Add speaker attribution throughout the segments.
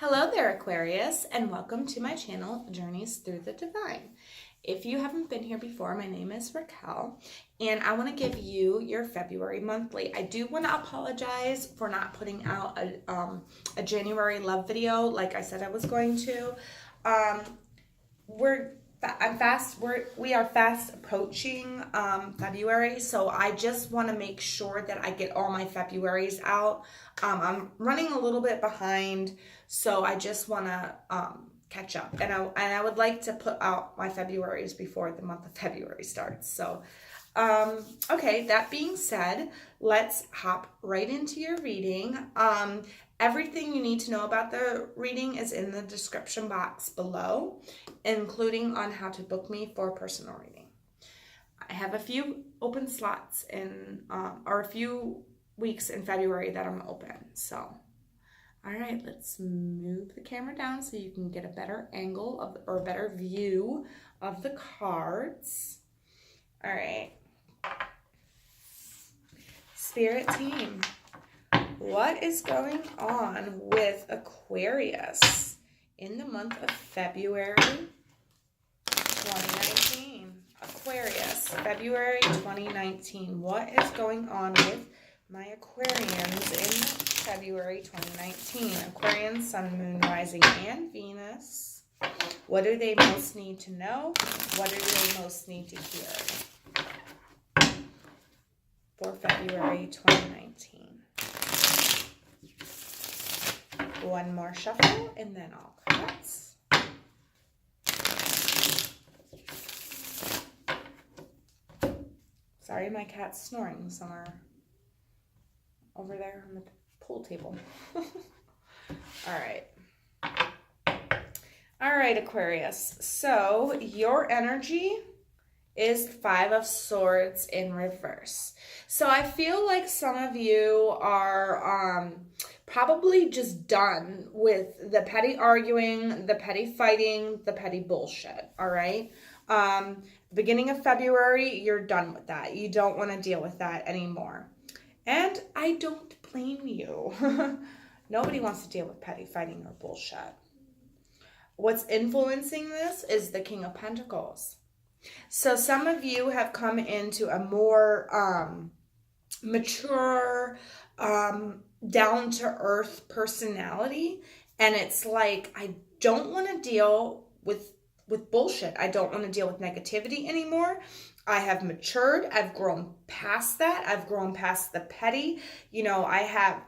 Speaker 1: Hello there, Aquarius, and welcome to my channel, Journeys Through the Divine. If you haven't been here before, my name is Racquel, and I want to give you your February monthly. I do want to apologize for not putting out a January love video like I said I was going to. We are fast approaching February, so I just want to make sure that I get all my Februaries out. I'm running a little bit behind, so I just want to catch up, and I would like to put out my Februaries before the month of February starts. So okay, that being said, let's hop right into your reading. Everything you need to know about the reading is in the description box below, including on how to book me for a personal reading. I have a few open slots or a few weeks in February that I'm open. So, all right, let's move the camera down so you can get a better angle or a better view of the cards. All right. Spirit team, what is going on with Aquarius in the month of February 2019? Aquarius, February 2019. What is going on with my Aquarians in February 2019? Aquarian, Sun, Moon, Rising, and Venus. What do they most need to know? What do they most need to hear for February 2019? One more shuffle, and then I'll cross. Sorry, my cat's snoring somewhere over there on the pool table. All right, Aquarius. So your energy is Five of Swords in reverse. So I feel like some of you are probably just done with the petty arguing, the petty fighting, the petty bullshit, all right? Beginning of February, you're done with that. You don't want to deal with that anymore. And I don't blame you. Nobody wants to deal with petty fighting or bullshit. What's influencing this is the King of Pentacles. So some of you have come into a more mature, down-to-earth personality, and it's like, I don't want to deal with bullshit. I don't want to deal with negativity anymore. I have matured. I've grown past that. I've grown past the petty. You know,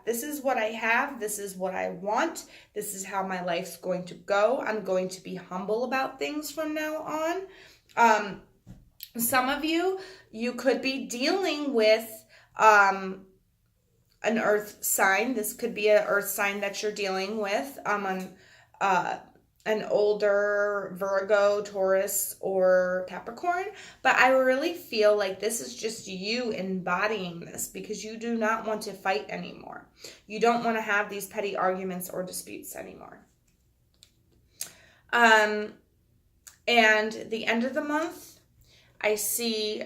Speaker 1: this is what I have. This is what I want. This is how my life's going to go. I'm going to be humble about things from now on. Some of you could be dealing with an earth sign. This could be an earth sign that you're dealing with, an older Virgo, Taurus, or Capricorn. But I really feel like this is just you embodying this because you do not want to fight anymore. You don't want to have these petty arguments or disputes anymore. And the end of the month, I see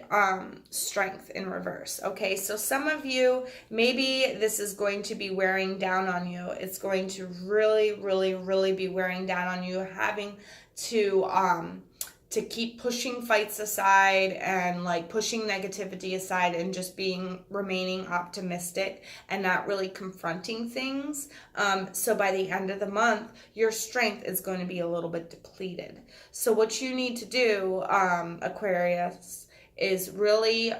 Speaker 1: strength in reverse. Okay, so some of you, maybe this is going to be wearing down on you. It's going to really, really, really be wearing down on you, having to keep pushing fights aside and like pushing negativity aside and just remaining optimistic and not really confronting things. So by the end of the month, your strength is going to be a little bit depleted. So what you need to do, Aquarius, is really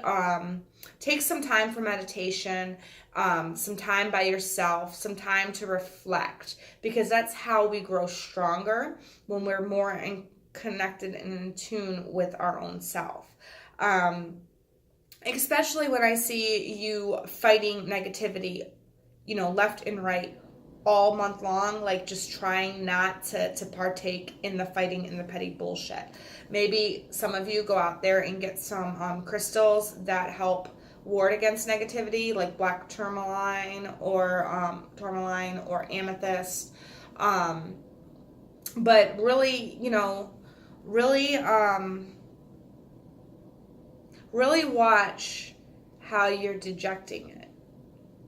Speaker 1: take some time for meditation, some time by yourself, some time to reflect, because that's how we grow stronger, when we're more connected and in tune with our own self. Especially when I see you fighting negativity, left and right all month long, like just trying not to partake in the fighting and the petty bullshit. Maybe some of you go out there and get some crystals that help ward against negativity, like black tourmaline or amethyst. But really, really watch how you're dejecting it,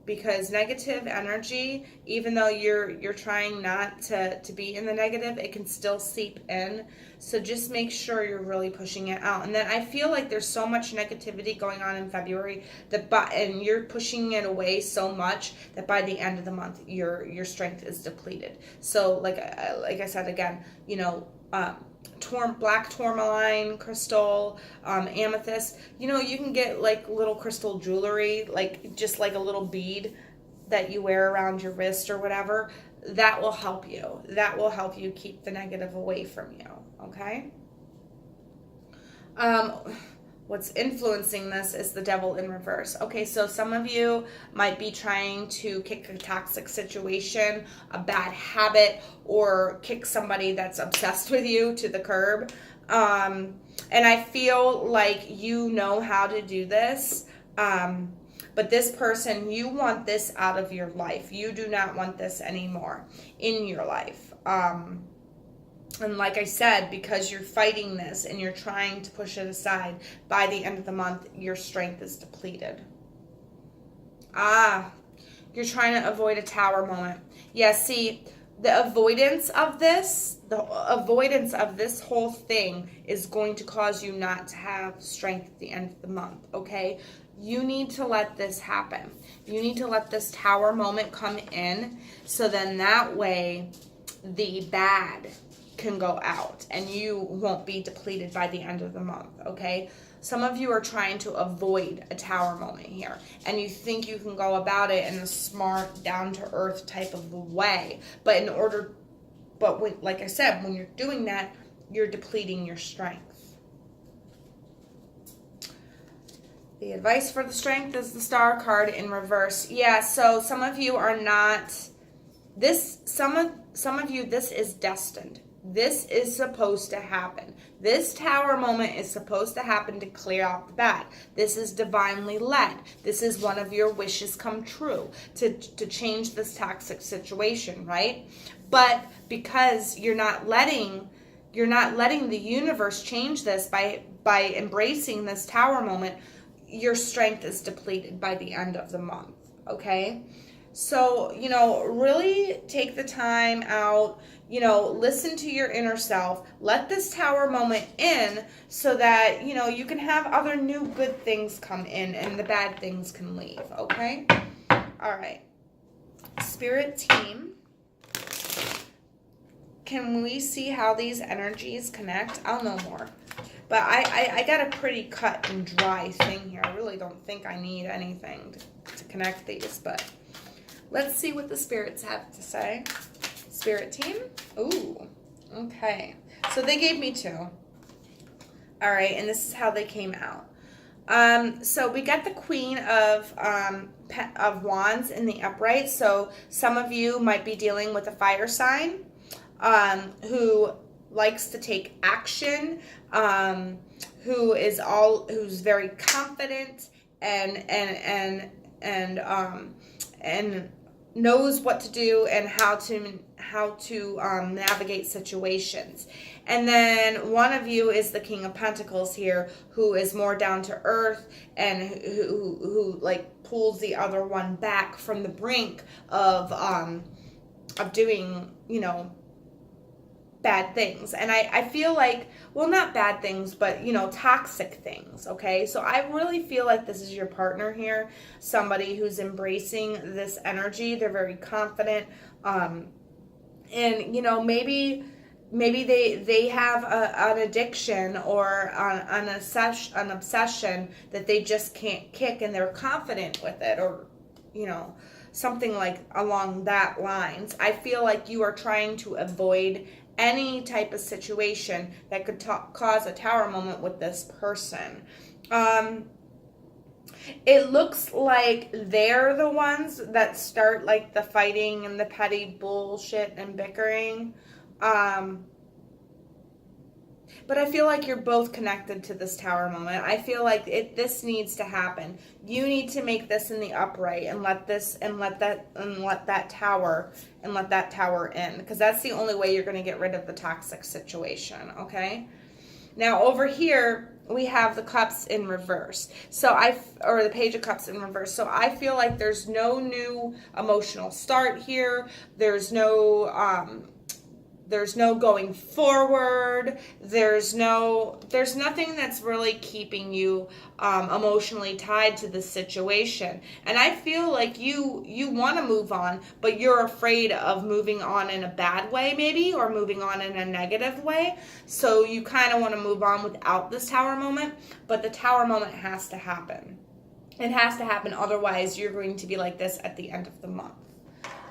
Speaker 1: because negative energy, even though you're trying not to be in the negative, it can still seep in. So just make sure you're really pushing it out. And then I feel like there's so much negativity going on in February and you're pushing it away so much that by the end of the month your strength is depleted. So like I said again, you know, black tourmaline crystal, amethyst, you know, you can get like little crystal jewelry, like just like a little bead that you wear around your wrist or whatever. That will help you. That will help you keep the negative away from you. Okay. What's influencing this is the devil in reverse. Okay, so some of you might be trying to kick a toxic situation, a bad habit, or kick somebody that's obsessed with you to the curb. And I feel like you know how to do this. But this person, you want this out of your life. You do not want this anymore in your life. And like I said, because you're fighting this and you're trying to push it aside, by the end of the month, your strength is depleted. You're trying to avoid a tower moment. Yeah, see, the avoidance of this whole thing is going to cause you not to have strength at the end of the month, okay? You need to let this happen. You need to let this tower moment come in, so then that way the bad can go out and you won't be depleted by the end of the month, okay? Some of you are trying to avoid a tower moment here, and you think you can go about it in a smart, down-to-earth type of way, but like I said, when you're doing that, you're depleting your strength. The advice for the strength is the Star card in reverse. Yeah, so some of you are not some of you, this is destined. This is supposed to happen. This tower moment is supposed to happen to clear out the bad. This is divinely led. This is one of your wishes come true to change this toxic situation, right? But because you're not letting the universe change this by embracing this tower moment, your strength is depleted by the end of the month, okay? So, you know, really take the time out, you know, listen to your inner self, let this tower moment in so that, you know, you can have other new good things come in and the bad things can leave, okay? All right. Spirit team, can we see how these energies connect? I'll know more. But I got a pretty cut and dry thing here. I really don't think I need anything to connect these, but let's see what the spirits have to say. Spirit team. Ooh, okay. So they gave me 2. All right, and this is how they came out. So we got the Queen of Wands in the upright. So some of you might be dealing with a fire sign who likes to take action, who's very confident and knows what to do and how to navigate situations. And then one of you is the King of Pentacles here, who is more down to earth and who like pulls the other one back from the brink of doing, you know, bad things. And I feel like, well, not bad things, but, you know, toxic things, okay? So I really feel like this is your partner here, somebody who's embracing this energy. They're very confident, and, you know, maybe they have an addiction or an obsession that they just can't kick, and they're confident with it, or, you know, something like along that lines. I feel like you are trying to avoid any type of situation that could cause a tower moment with this person. It looks like they're the ones that start like the fighting and the petty bullshit and bickering. But I feel like you're both connected to this tower moment. I feel like this needs to happen. You need to make this in the upright and let that tower in, because that's the only way you're going to get rid of the toxic situation, okay? Now over here, we have the cups in reverse. So or the page of cups in reverse. So I feel like there's no new emotional start here. There's no going forward. There's nothing that's really keeping you emotionally tied to the situation. And I feel like you want to move on, but you're afraid of moving on in a bad way maybe, or moving on in a negative way. So you kind of want to move on without this tower moment, but the tower moment has to happen. It has to happen, otherwise you're going to be like this at the end of the month.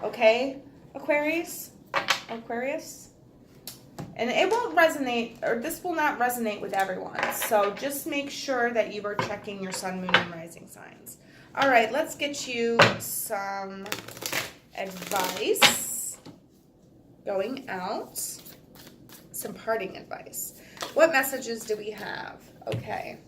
Speaker 1: Okay, Aquarius? And it won't resonate, or this will not resonate with everyone. So just make sure that you are checking your sun, moon, and rising signs. All right, let's get you some advice going out. Some parting advice. What messages do we have? Okay.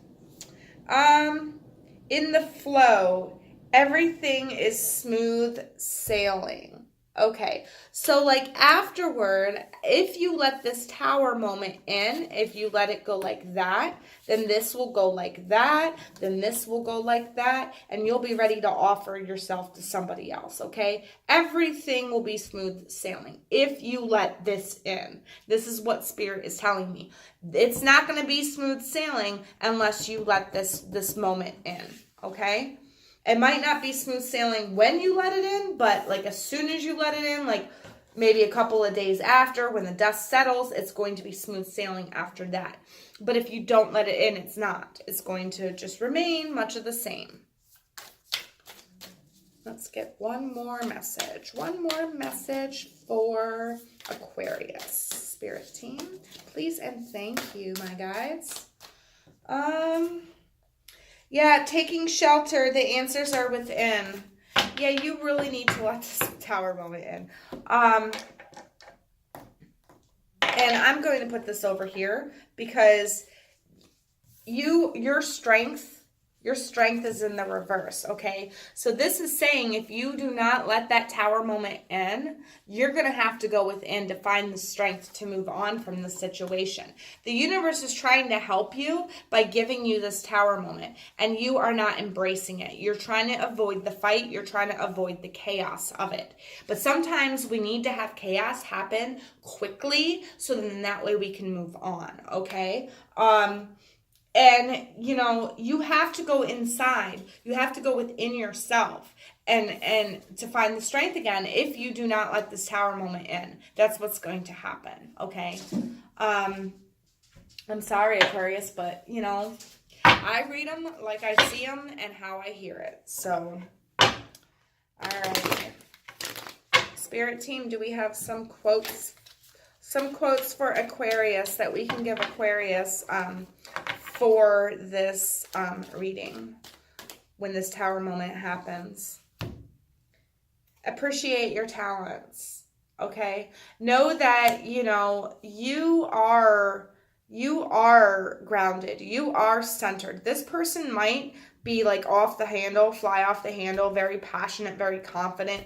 Speaker 1: In the flow, everything is smooth sailing. Okay, so like afterward, if you let this tower moment in, if you let it go like that, then this will go like that, then this will go like that, and you'll be ready to offer yourself to somebody else, okay? Everything will be smooth sailing if you let this in. This is what Spirit is telling me. It's not going to be smooth sailing unless you let this moment in, okay? It might not be smooth sailing when you let it in, but like as soon as you let it in, like maybe a couple of days after, when the dust settles, it's going to be smooth sailing after that. But if you don't let it in, it's not. It's going to just remain much of the same. Let's get one more message. One more message for Aquarius. Spirit team, please and thank you, my guides. Yeah, taking shelter, the answers are within. Yeah, you really need to let this tower moment in. And I'm going to put this over here because your strength is in the reverse, okay? So this is saying if you do not let that tower moment in, you're going to have to go within to find the strength to move on from the situation. The universe is trying to help you by giving you this tower moment, and you are not embracing it. You're trying to avoid the fight. You're trying to avoid the chaos of it. But sometimes we need to have chaos happen quickly so then that way we can move on, okay? And, you know, you have to go inside. You have to go within yourself and to find the strength again. If you do not let this tower moment in, that's what's going to happen, okay? I'm sorry, Aquarius, but, you know, I read them like I see them and how I hear it. So, all right. Spirit team, do we have some quotes? Some quotes for Aquarius that we can give Aquarius for this reading when this tower moment happens. Appreciate your talents, okay? Know that, you know, you are grounded. You are centered. This person might be like off the handle, fly off the handle, very passionate, very confident,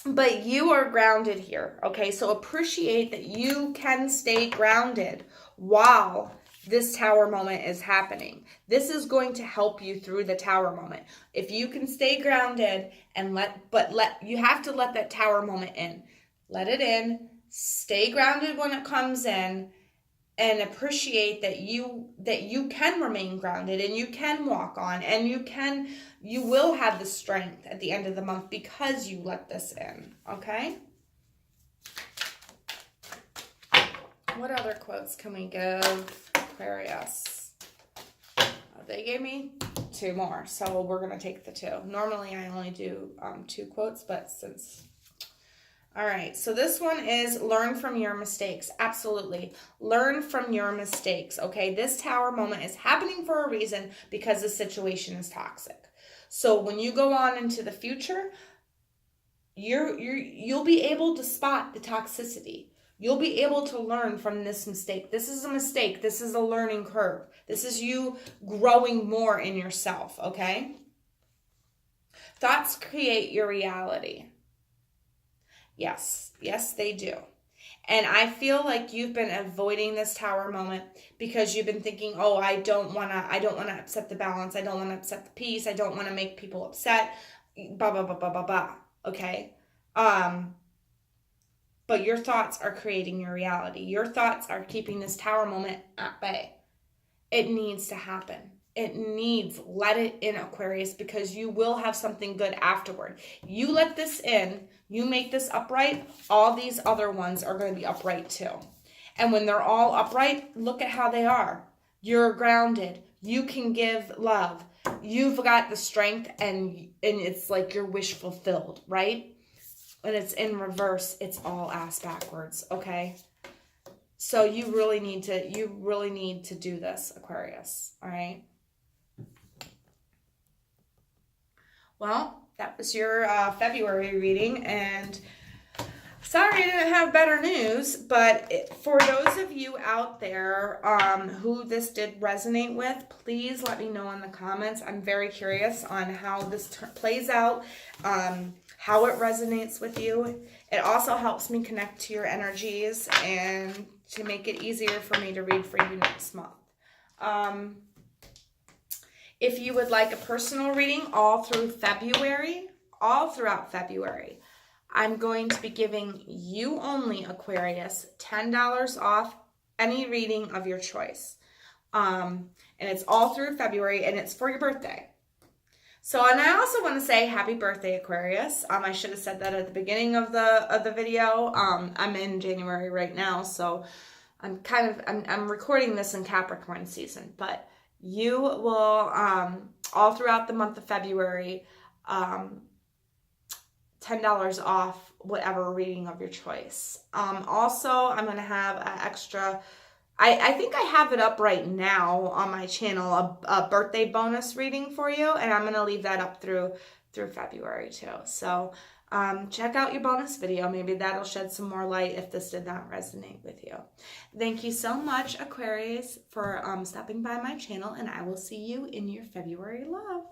Speaker 1: but you are grounded here, okay? So appreciate that you can stay grounded while this tower moment is happening. This is going to help you through the tower moment. If you can stay grounded and you have to let that tower moment in. Let it in, stay grounded when it comes in, and appreciate that you can remain grounded and you can walk on and you will have the strength at the end of the month because you let this in, okay? What other quotes can we give Aquarius? They gave me 2 more, so we're going to take the 2. Normally I only do 2 quotes, but since... All right, so this one is learn from your mistakes. Absolutely. Learn from your mistakes, okay? This tower moment is happening for a reason because the situation is toxic. So when you go on into the future, you'll be able to spot the toxicity. You'll be able to learn from this mistake. This is a mistake. This is a learning curve. This is you growing more in yourself, okay? Thoughts create your reality. Yes, they do. And I feel like you've been avoiding this Tower moment because you've been thinking, oh, I don't want to upset the balance. I don't want to upset the peace. I don't want to make people upset. Blah, blah, blah, blah, blah, blah. Okay. But your thoughts are creating your reality. Your thoughts are keeping this Tower moment at bay. It needs to happen. Let it in, Aquarius, because you will have something good afterward. You let this in, you make this upright, all these other ones are going to be upright too. And when they're all upright, look at how they are. You're grounded. You can give love. You've got the strength, and it's like your wish fulfilled, right? When it's in reverse, it's all ass backwards, okay? So you really need to do this, Aquarius, all right? Well, that was your February reading, and sorry I didn't have better news, but for those of you out there who this did resonate with, please let me know in the comments. I'm very curious on how this plays out, how it resonates with you. It also helps me connect to your energies and to make it easier for me to read for you next month. If you would like a personal reading all throughout February, I'm going to be giving you only, Aquarius, $10 off any reading of your choice. And it's all through February, and it's for your birthday. So, and I also want to say happy birthday, Aquarius. I should have said that at the beginning of the video. I'm in January right now, so I'm recording this in Capricorn season, but you will, all throughout the month of February, $10 off whatever reading of your choice. Also, I'm going to have an extra, I think I have it up right now on my channel, a birthday bonus reading for you, and I'm going to leave that up through February too. So check out your bonus video. Maybe that'll shed some more light if this did not resonate with you. Thank you so much, Aquarius, for stopping by my channel, and I will see you in your February love.